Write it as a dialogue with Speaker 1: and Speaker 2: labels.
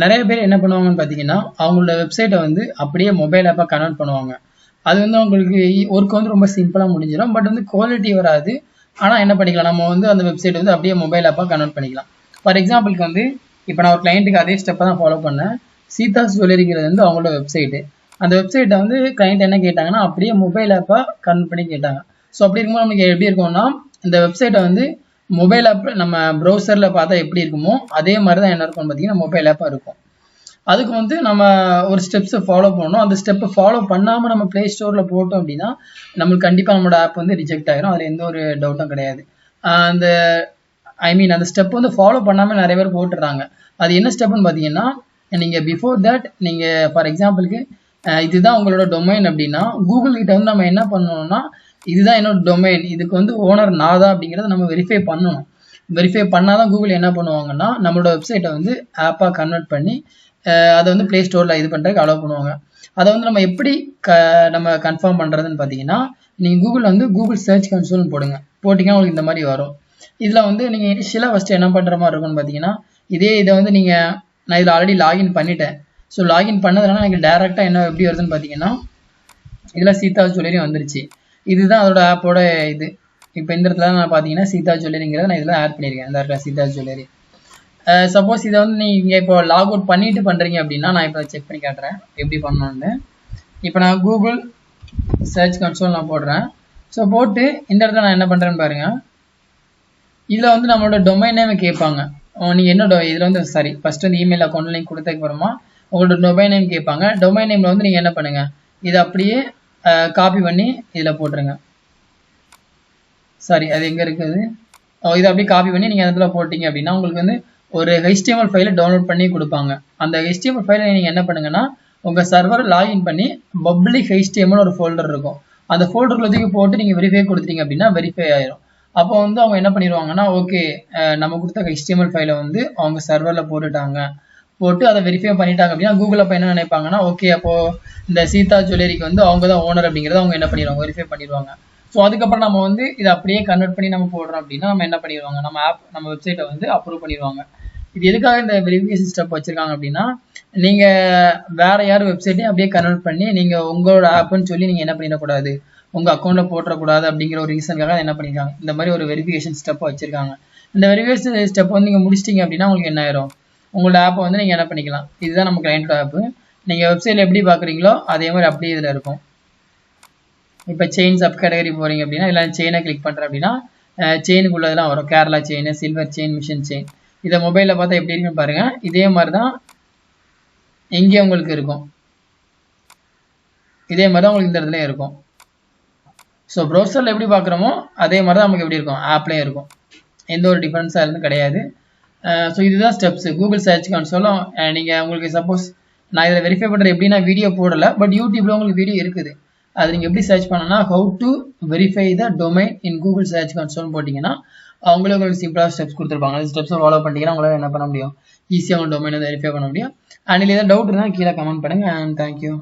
Speaker 1: நிறைய பேர் என்ன பண்ணுவாங்கன்னு பார்த்தீங்கன்னா, அவங்களோட வெப்சைட்டை வந்து அப்படியே மொபைல் ஆப்பா கன்வெர்ட் பண்ணுவாங்க. அது வந்து அவங்களுக்கு ஒர்க் வந்து ரொம்ப சிம்பிளா முடிஞ்சிடும். பட் வந்து குவாலிட்டி வராது. ஆனா என்ன பண்ணிக்கலாம், நம்ம வந்து அந்த வெப்சைட் வந்து அப்படியே மொபைல் ஆப்பா கன்வெர்ட் பண்ணிக்கலாம். ஃபார் எக்ஸாம்பிளுக்கு வந்து இப்போ நான் ஒரு கிளையண்ட்டுக்கு அதே ஸ்டெப்பை தான் ஃபாலோ பண்ணேன். சீதாஸ் ஜுவல்லரிங்கிறது வந்து அவங்களோட வெப்சைட்டு. அந்த வெப்சைட்டை வந்து கிளையண்ட் என்ன கேட்டாங்கன்னா, அப்படியே மொபைல் ஆப்பா கன்வெர்ட் பண்ணி கேட்டாங்க. ஸோ அப்படி இருக்கும்போது நமக்கு எப்படி இருக்கும்னா, இந்த வெப்சைட்டை வந்து மொபைல் ஆப் நம்ம ப்ரௌசர்ல பார்த்தா எப்படி இருக்குமோ அதே மாதிரி தான் என்ன இருக்கும்னு பார்த்தீங்கன்னா மொபைல் ஆப்பா இருக்கும். அதுக்கு வந்து நம்ம ஒரு ஸ்டெப்ஸை ஃபாலோ பண்ணணும். அந்த ஸ்டெப்பை ஃபாலோ பண்ணாமல் நம்ம ப்ளே ஸ்டோரில் போட்டோம் அப்படின்னா நம்மளுக்கு கண்டிப்பாக நம்மளோட ஆப் வந்து ரிஜெக்ட் ஆகிரும். அதில் எந்த ஒரு டவுட்டும் கிடையாது. அந்த அந்த ஸ்டெப் வந்து ஃபாலோ பண்ணாமல் நிறைய பேர் போட்டுடுறாங்க. அது என்ன ஸ்டெப்னு பார்த்தீங்கன்னா, நீங்கள் பிஃபோர் தட் நீங்கள் ஃபார் எக்ஸாம்பிளுக்கு இதுதான் உங்களோட டொமைன் அப்படின்னா, கூகுள் கிட்ட வந்து நம்ம என்ன பண்ணணும்னா, இதுதான் என்னோட டொமைன், இதுக்கு வந்து ஓனர் நான் தான் அப்படிங்கிறத நம்ம வெரிஃபை பண்ணணும். வெரிஃபை பண்ணாதான் கூகுள் என்ன பண்ணுவாங்கன்னா நம்மளோட வெப்சைட்டை வந்து ஆப்பாக கன்வெர்ட் பண்ணி அதை வந்து ப்ளே ஸ்டோரில் இது பண்ணுறதுக்கு அலோவ் பண்ணுவாங்க. அதை வந்து நம்ம எப்படி நம்ம கன்ஃபார்ம் பண்ணுறதுன்னு பார்த்தீங்கன்னா, நீங்கள் கூகுள் வந்து கூகுள் சர்ச் கன்சோல்னு போடுங்க. போட்டிங்கன்னா உங்களுக்கு இந்த மாதிரி வரும். இதில் வந்து நீங்கள் இனிஷியலாக ஃபஸ்ட்டு என்ன பண்ணுற மாதிரி இருக்கும்னு பார்த்தீங்கன்னா, இதை வந்து நான் இதில் ஆல்ரெடி லாகின் பண்ணிட்டேன். ஸோ லாகின் பண்ணதுனால எனக்கு டேரெக்டாக என்ன எப்படி வருதுன்னு பார்த்தீங்கன்னா, இதில் சீதா ஜுவல்லரி வந்துருச்சு. இதுதான் அதோட ஆப்போட இது. இப்போ இந்த இடத்துல நான் பார்த்தீங்கன்னா சீதா ஜுவல்லரிங்கிறத நான் இதில் ஆட் பண்ணியிருக்கேன். இந்த இடத்துல சீதா ஜுவல்லரி. சப்போஸ் இதை வந்து நீங்கள் இப்போ லாக் அவுட் பண்ணிட்டு பண்ணுறீங்க அப்படின்னா, நான் இப்போ செக் பண்ணி காட்டுறேன் எப்படி பண்ணணும்னு. இப்போ நான் கூகுள் சர்ச் கன்சோல் நான் போடுறேன். ஸோ போட்டு இந்த இடத்துல நான் என்ன பண்ணுறேன்னு பாருங்கள். இதில் வந்து நம்மளோட டொமைன் நேம் கேட்பாங்க. நீங்கள் என்ன இதில் வந்து ஃபஸ்ட்டு வந்து இமெயில் அக்கௌண்ட் லிங்க் கொடுத்ததுக்கு அப்புறமா உங்களோட டொமைன் நேம் கேட்பாங்க. டொமைன் நேமில் வந்து நீங்கள் என்ன பண்ணுங்கள், இதை அப்படியே காப்பி பண்ணி இதில் போட்டுருங்க. அது எங்கே இருக்குது, இதை அப்படியே காப்பி பண்ணி நீங்கள் அதில் போட்டிங்க அப்படின்னா உங்களுக்கு வந்து ஒரு HTML ஃபைலை டவுன்லோட் பண்ணி கொடுப்பாங்க. அந்த HTML ஃபைலை நீங்கள் என்ன பண்ணுங்கன்னா, உங்கள் சர்வர் லாகின் பண்ணி பப்ளிக் HTML ஒரு ஃபோல்டர் இருக்கும். அந்த ஃபோல்டருக்குள்ள தூக்கி போட்டு நீங்கள் வெரிஃபை கொடுத்துட்டீங்க அப்படின்னா வெரிஃபை ஆயிரும். அப்போ வந்து அவங்க என்ன பண்ணிடுவாங்கன்னா, ஓகே நம்ம கொடுத்த HTML ஃபைலை வந்து அவங்க சர்வரில் போட்டு அதை வெரிஃபை பண்ணிட்டாங்க அப்படின்னா கூகுள் அப்போ என்ன நினைப்பாங்கன்னா, ஓகே அப்போது இந்த சீதா ஜுவல்லரிக்கு வந்து அவங்க தான் ஓனர் அப்படிங்கிறத அவங்க என்ன பண்ணிடுவாங்க, வெரிஃபை பண்ணிடுவாங்க. ஸோ அதுக்கப்புறம் நம்ம வந்து இதை அப்படியே கன்வெர்ட் பண்ணி நம்ம போடுறோம் அப்படின்னா நம்ம என்ன பண்ணிடுவாங்க, நம்ம வெப்சைட்டை வந்து அப்ரூவ் பண்ணிடுவாங்க. இது எதுக்காக இந்த வெரிஃபிகேஷன் ஸ்டெப் வச்சிருக்காங்க அப்படின்னா, நீங்கள் வேற யார் வெப்சைட்டையும் அப்படியே கன்வெர்ட் பண்ணி நீங்கள் உங்களோட ஆப்புன்னு சொல்லி நீங்கள் என்ன பண்ணிடக்கூடாது, உங்கள் அக்கௌண்ட்டில் போட்டுறக்கூடாது அப்படிங்கிற ஒரு ரீசனுக்காக என்ன பண்ணியிருக்காங்க, இந்த மாதிரி ஒரு வெரிஃபிகேஷன் ஸ்டெப் வச்சிருக்காங்க. இந்த வெரிஃபிகேஷன் ஸ்டெப் வந்து நீங்கள் முடிச்சிட்டிங்க அப்படின்னா உங்களுக்கு என்ன ஆயிரும், உங்களோட ஆப்பை வந்து நீங்கள் என்ன பண்ணிக்கலாம், இதுதான் நம்ம கிளையண்டோட ஆப்பு. நீங்கள் வெப்சைட்டில் எப்படி பார்க்குறீங்களோ அதே மாதிரி அப்படியே இதில் இருக்கும். இப்போ செயின் சப் கேட்டகரி போகிறீங்க அப்படின்னா இல்லை செயினை கிளிக் பண்ணுறேன் அப்படின்னா செயினுக்கு உள்ளதெல்லாம் வரும். Kerala chain, silver chain, machine chain. இதை மொபைலில் பார்த்தா எப்படி இருக்குன்னு பாருங்கள். இதே மாதிரி தான் இங்கே உங்களுக்கு இருக்கும். இதே மாதிரி தான் உங்களுக்கு இந்த இடத்துல இருக்கும். ஸோ ப்ரௌசரில் எப்படி பார்க்குறோமோ அதே மாதிரி தான் நமக்கு எப்படி இருக்கும், ஆப்லேயும் இருக்கும். எந்த ஒரு டிஃப்ரென்ஸாக இருந்து கிடையாது. ஸோ இதுதான் ஸ்டெப்ஸ். கூகுள் சர்ச் கன்சோலும் நீங்கள் உங்களுக்கு சப்போஸ் நான் இதில் வெரிஃபை பண்ணுற எப்படின்னா வீடியோ போடலை, பட் யூடியூப்பில் உங்களுக்கு வீடியோ இருக்குது. அது நீங்கள் எப்படி சர்ச் பண்ணனா, how to verify the domain in Google search கன்சோல்னு போட்டிங்கன்னா அவங்களே உங்களுக்கு சிம்பிளாக ஸ்டெப்ஸ் கொடுத்துருப்பாங்க. அந்த ஸ்டெப்ஸை ஃபாலோ பண்ணிட்டீங்கன்னா உங்களால் என்ன பண்ண முடியும், ஈஸியாக உங்கள் டொமைனை வெரிஃபை பண்ண முடியும். அண்ட் இதில் ஏதாவது டவுட் இருந்தால் கீழே கமெண்ட் பண்ணுங்கள். And thank you.